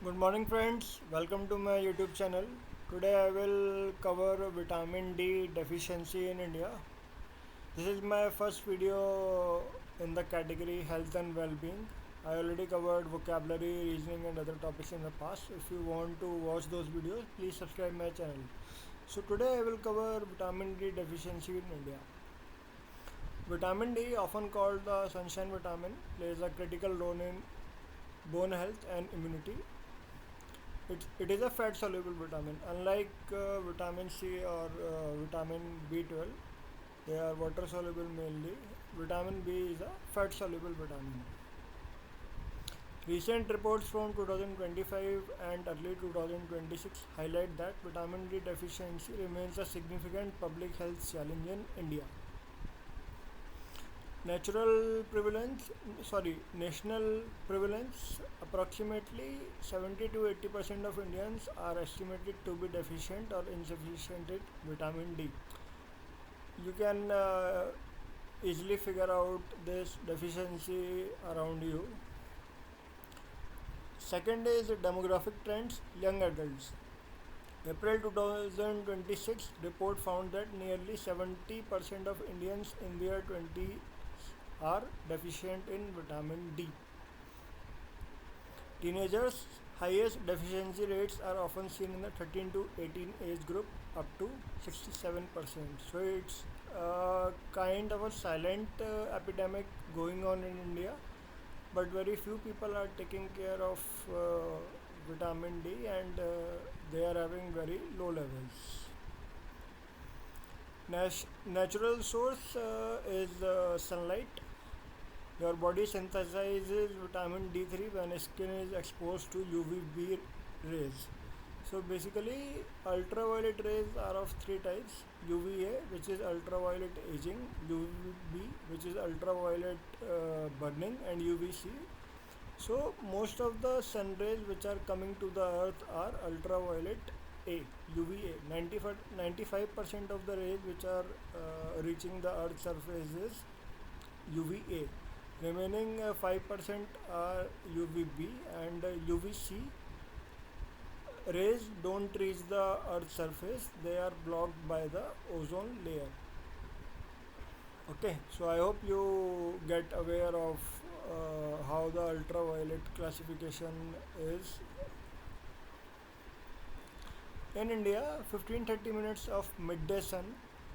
Good morning, friends. Welcome to my YouTube channel. Today I will cover vitamin D deficiency in India. This is my first video in the category health and well-being. I already covered vocabulary, reasoning, and other topics in the past. If you want to watch those videos, please subscribe my channel. So today I will cover vitamin D deficiency in India. Vitamin D, often called the sunshine vitamin, plays a critical role in bone health and immunity. It is a fat soluble vitamin. Unlike vitamin C or vitamin B12, they are water soluble mainly. Vitamin B is a fat soluble vitamin. Recent reports from 2025 and early 2026 highlight that vitamin D deficiency remains a significant public health challenge in India. National prevalence, approximately 70 to 80% of Indians are estimated to be deficient or insufficient in vitamin D. You can easily figure out this deficiency around you. Second is demographic trends, young adults. April 2026 report found that nearly 70% of Indians in their 20s are deficient in vitamin D. Teenagers' highest deficiency rates are often seen in the 13 to 18 age group, up to 67%. So it's kind of a silent epidemic going on in India, but very few people are taking care of vitamin D, and they are having very low levels. Natural source is sunlight. Your body synthesizes vitamin D3 when skin is exposed to UVB rays. So basically, ultraviolet rays are of three types: UVA, which is ultraviolet aging; UVB, which is ultraviolet burning; and UVC. So most of the sun rays which are coming to the earth are ultraviolet A, UVA. 95% of the rays which are reaching the earth's surface is UVA. Remaining 5% are UVB and UVC. Rays don't reach the earth's surface, they are blocked by the ozone layer. Okay, so I hope you get aware of how the ultraviolet classification is. In India, 15-30 minutes of midday sun,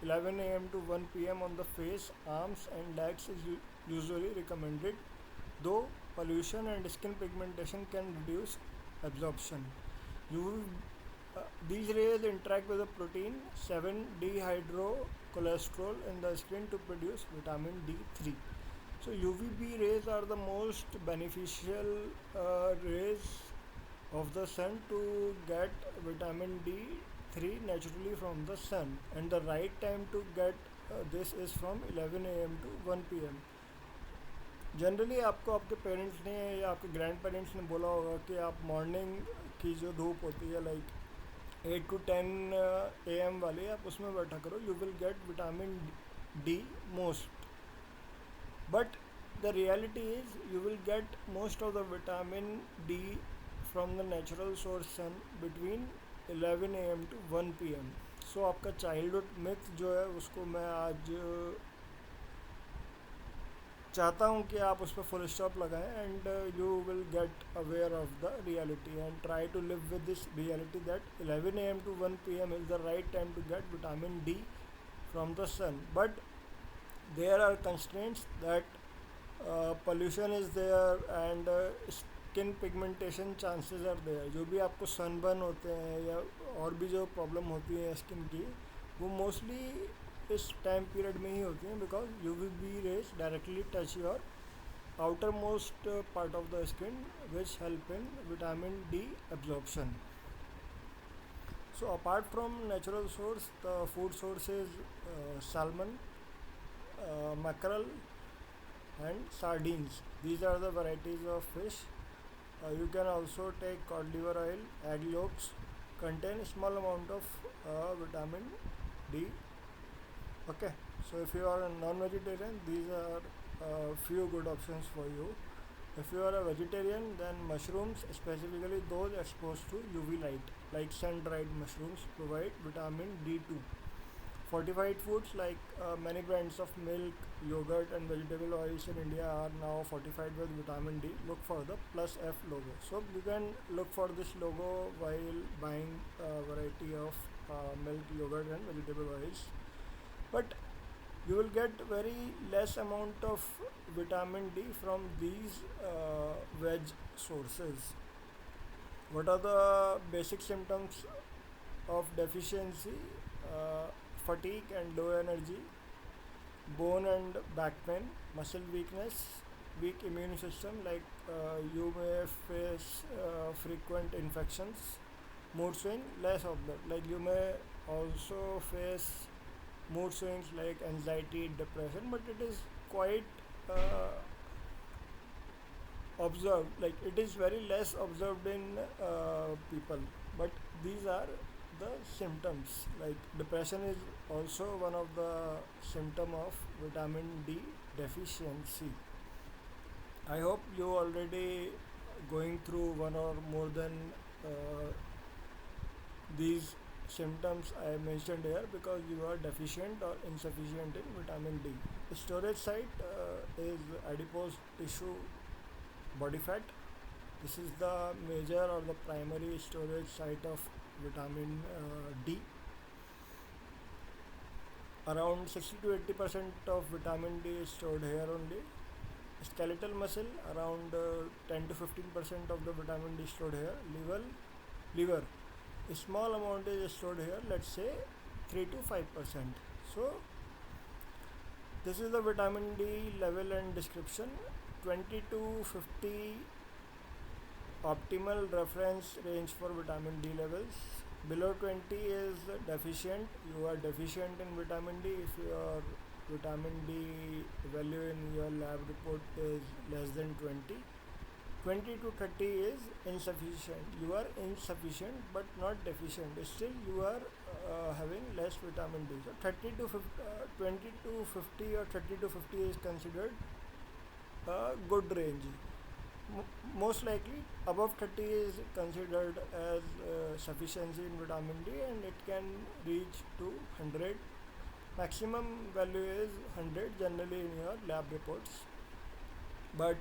11 a.m. to 1 p.m. on the face, arms, and legs is usually recommended, though pollution and skin pigmentation can reduce absorption. UV, these rays interact with the protein 7 dehydrocholesterol in the skin to produce vitamin D3. So UVB rays are the most beneficial rays of the sun to get vitamin D3 naturally from the sun, and the right time to get this is from 11 a.m. to 1 p.m. Generally आपको आपके parents ने या आपके grand parents ने बोला होगा कि आप मॉर्निंग की जो धूप होती है लाइक 8 to 10 a.m. वाली, आप उसमें बैठा करो, you will gate vitamin D most. But the reality is you will get most of the vitamin D from the natural source sun between 11 a.m. to 1 p.m. So आपका childhood myth जो है उसको मैं आज चाहता हूँ कि आप उस पर फुल स्टॉप लगाएं, and you will get aware of the reality and try to live with this reality that 11 a.m. to 1 p.m. is the right time to get vitamin D from the sun. But there are constraints that pollution is there and skin pigmentation chances are there. जो भी आपको sunburn होते हैं या और भी जो problem होती है स्किन की, वो मोस्टली इस टाइम पीरियड में ही होती हैं, because UVB rays directly touch your outermost part of the skin, which help in vitamin D absorption. So apart from natural source, the food source is salmon, mackerel, and sardines. These are the varieties of fish. You can also take cod liver oil. Egg yolks contain small amount of vitamin D. Okay, so if you are a non-vegetarian, these are few good options for you. If you are a vegetarian, then mushrooms, specifically those exposed to UV light, like sun-dried mushrooms, provide vitamin D2. Fortified foods like many brands of milk, yogurt, and vegetable oils in India are now fortified with vitamin D. Look for the plus F logo. So you can look for this logo while buying a variety of milk, yogurt, and vegetable oils. But you will get very less amount of vitamin D from these veg sources. What are the basic symptoms of deficiency? Uh, Fatigue and low energy, bone and back pain, muscle weakness, weak immune system, like you may face frequent infections, mood swing, less of that. Like you may also face mood swings like anxiety, depression, but it is quite uh, observed. Like it is very less observed in people, but these are the symptoms. Like depression is also one of the symptom of vitamin D deficiency. I hope you already going through one or more than uh, these symptoms I mentioned here, because you are deficient or insufficient in vitamin D. The storage site is adipose tissue body fat. This is the major or the primary storage site of vitamin D. Around 60 to 80% of vitamin D is stored here only. Skeletal muscle, around 10 to 15% of the vitamin D stored here. Liver, a small amount is stored here, let's say 3 to 5%. So this is the vitamin D level and description. 20 to 50 optimal reference range for vitamin D levels. Below 20 is deficient. You are deficient in vitamin D if your vitamin D value in your lab report is less than 20. 20 to 30 is insufficient. You are insufficient but not deficient. Still you are having less vitamin D. So 30 to 50, 20 to 50 or 30 to 50 is considered a good range. Most likely above 30 is considered as sufficiency in vitamin D, and it can reach to 100. Maximum value is 100 generally in your lab reports. But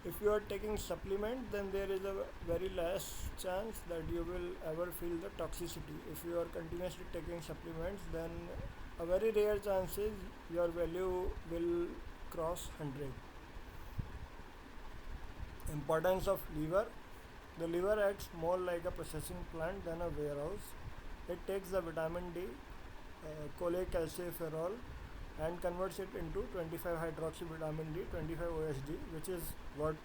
if you are taking supplement, then there is a very less chance that you will ever feel the toxicity. If you are continuously taking supplements, then a very rare chance is your value will cross 100. Importance of liver. The liver acts more like a processing plant than a warehouse. It takes the vitamin D, cholecalciferol, and converts it into 25 hydroxy vitamin D, 25 OSD, which is what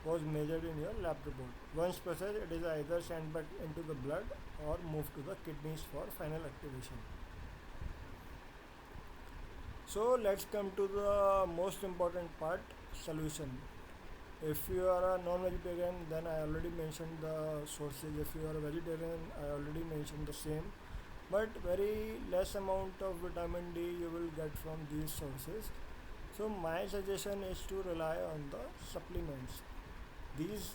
was measured in your lab report. Once processed, it is either sent back into the blood or moved to the kidneys for final activation. So let's come to the most important part, solution. If you are a non-vegetarian, then I already mentioned the sources. If you are a vegetarian, I already mentioned the same. But very less amount of vitamin D you will get from these sources. So my suggestion is to rely on the supplements. These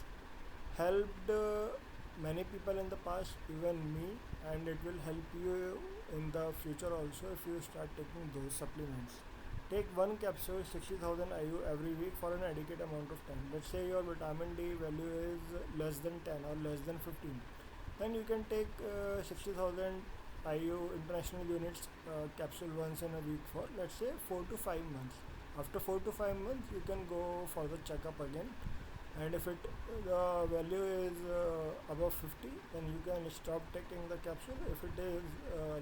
helped many people in the past, even me, and it will help you in the future also if you start taking those supplements. Take one capsule 60,000 IU every week for an adequate amount of time. Let's say your vitamin D value is less than 10 or less than 15. Then you can take 60,000 IU international units capsule once in a week for, let's say, 4 to 5 months. After 4 to 5 months, you can go for the checkup again, and if it the value is above 50, then you can stop taking the capsule. If it is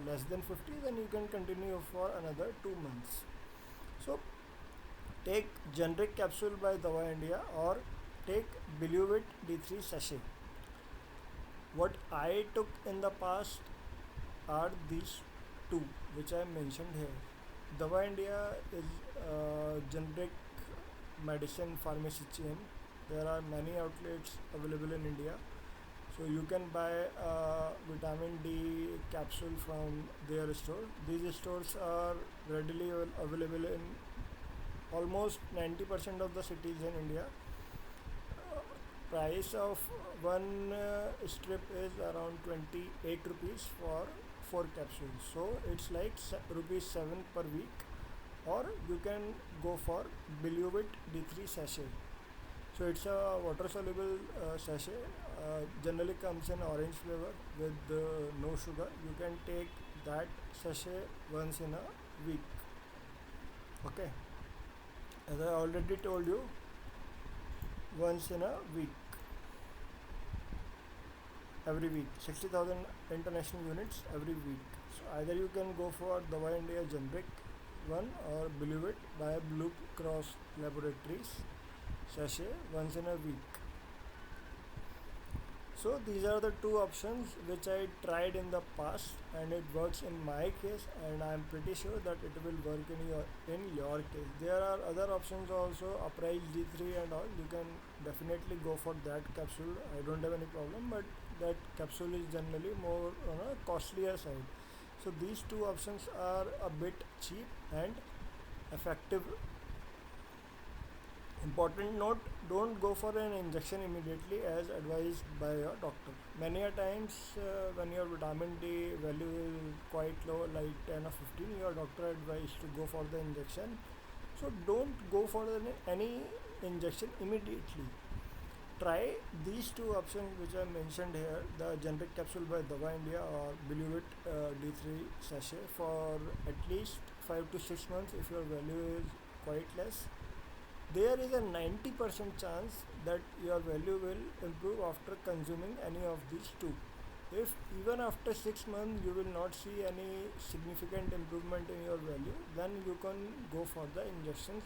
less than 50, then you can continue for another 2 months. So take generic capsule by Dawa India or take Biluvit D3 sachet. What I took in the past are these two which I mentioned here. Dawa India is generic medicine pharmacy chain. There are many outlets available in India, so you can buy vitamin D capsule from their store. These stores are readily available in almost 90% of the cities in India. Price of one strip is around 28 rupees for 4 capsules. So it's like rupees 7 per week, or you can go for Biluvit D3 sachet. So it's a water soluble sachet. Generally comes in orange flavor with no sugar. You can take that sachet once in a week. Okay, as I already told you, once in a week, every week, 60,000 international units every week. So either you can go for Dawa India generic one, or Biluvit by Blue Cross Laboratories sachet once in a week. So these are the two options which I tried in the past, and it works in my case, and I am pretty sure that it will work in your case. There are other options also, Uprise D3 and all. You can definitely go for that capsule. I don't have any problem, but that capsule is generally more on a costlier side. So these two options are a bit cheap and effective. Important note: don't go for an injection immediately as advised by your doctor. Many a times, when your vitamin D value is quite low, like 10 or 15, your doctor advised to go for the injection. So don't go for any injection immediately. Try these two options which I mentioned here: the generic capsule by Dawa India, or Biluvit D3 sachet, for at least 5 to 6 months if your value is quite less. There is a 90% chance that your value will improve after consuming any of these two. If even after 6 months you will not see any significant improvement in your value, then you can go for the injections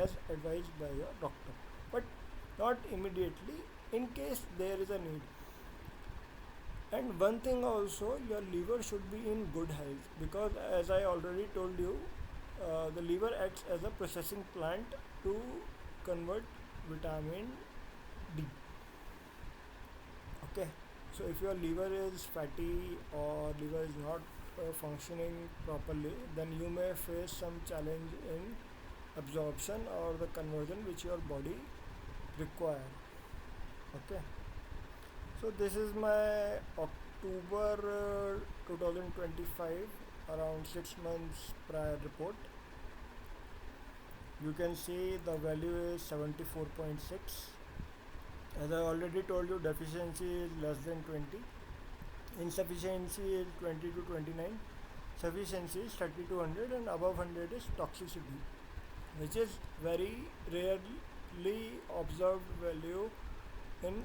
as advised by your doctor, but not immediately, in case there is a need. And one thing also, your liver should be in good health, because as I already told you, the liver acts as a processing plant to convert vitamin D. Okay, so if your liver is fatty or liver is not functioning properly, then you may face some challenge in absorption or the conversion which your body require. Okay, so this is my October 2025, around 6 months prior report. You can see the value is 74.6. As I already told you, deficiency is less than 20, insufficiency is 20 to 29, sufficiency is 30 to 100, and above 100 is toxicity, which is very rarely observed value in,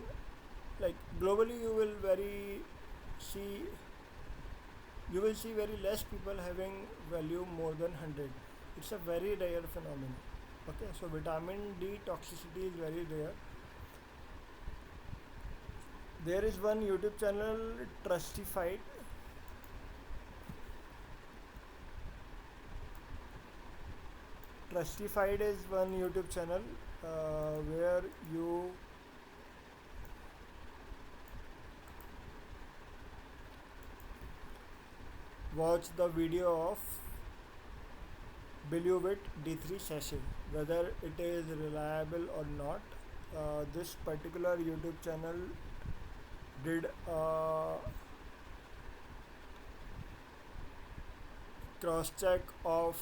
like, globally. See you will see very less people having value more than 100. It's a very rare phenomenon. Okay, so vitamin D toxicity is very rare. There is one YouTube channel, Trustified. Trustified is one YouTube channel where you watch the video of Biluvit D3 sachet, whether it is reliable or not. This particular YouTube channel did a cross check of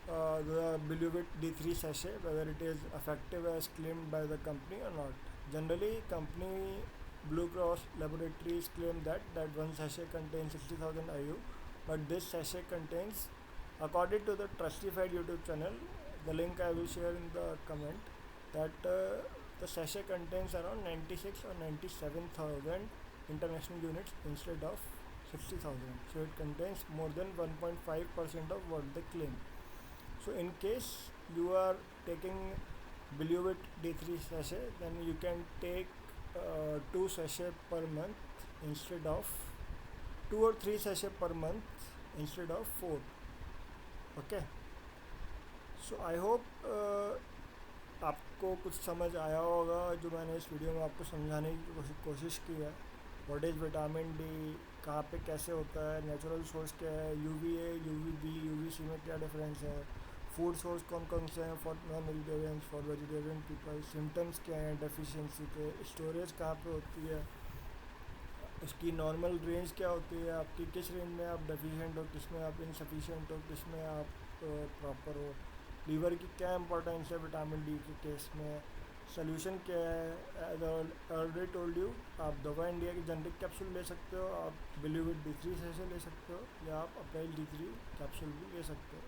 the Biluvit D3 sachet, whether it is effective as claimed by the company or not. Generally, company Blue Cross Laboratories claim that one sachet contains 60,000 IU, but this sachet contains, according to the Trustified YouTube channel, the link I will share in the comment, that the sachet contains around 96 or 97,000 international units instead of 60,000. So it contains more than 1.5% of what they claim. So in case you are taking Biluvit D3 sachet, then you can take 2 sachet per month instead of 2 or 3 sachet per month instead of 4. Okay, so I hope आपको कुछ समझ आया होगा जो मैंने इस video में आपको समझाने की कोशिश की है. व्हाट इज़ विटामिन डी, कहाँ पे कैसे होता है, नेचुरल सोर्स क्या है, यूवीए, यूवीबी, यूवीसी में क्या डिफरेंस है, फूड सोर्स कौन कौन से हैं for non vegetarians, for vegetarian people, symptoms क्या हैं डेफिशिएंसी के, स्टोरेज कहाँ पे होती है, उसकी नॉर्मल रेंज क्या होती है, आपकी किस रेंज में आप डेफिशिएंट हो, किस में आप इनसफिशिएंट हो, किस में आप प्रॉपर हो, लीवर की क्या इंपॉर्टेंस है विटामिन डी के केस में, सोल्यूशन क्या है। एज ऑलरेडी टोल्ड यू, आप दवा इंडिया की जनरिक कैप्सूल ले सकते हो, आप बिलीविड D3 से ले सकते हो, या आप अप्रैल D3 कैप्सूल भी ले सकते हो।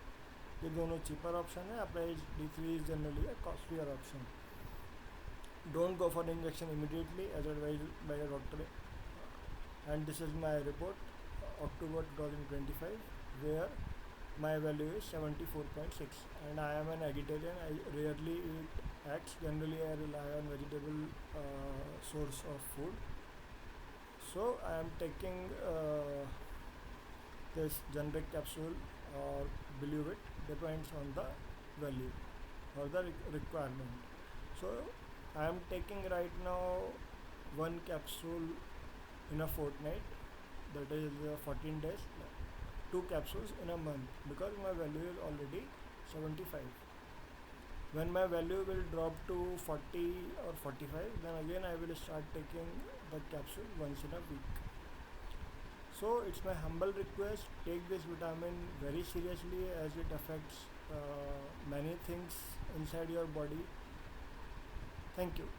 ये दोनों चीपर ऑप्शन है। April D3 is generally a costlier option. Don't go for injection immediately as advise by a doctor. And this is my report, October 2025, where my value is 74.6, and I am an vegetarian. I rarely eat eggs. Generally I rely on vegetable source of food. So I am taking this generic capsule or Biluvit, depends on the value or the requirement. So I am taking right now one capsule in a fortnight, that is 14 days, two capsules in a month, because my value is already 75. When my value will drop to 40 or 45, then again I will start taking the capsule once in a week. So it's my humble request, take this vitamin very seriously, as it affects many things inside your body. Thank you.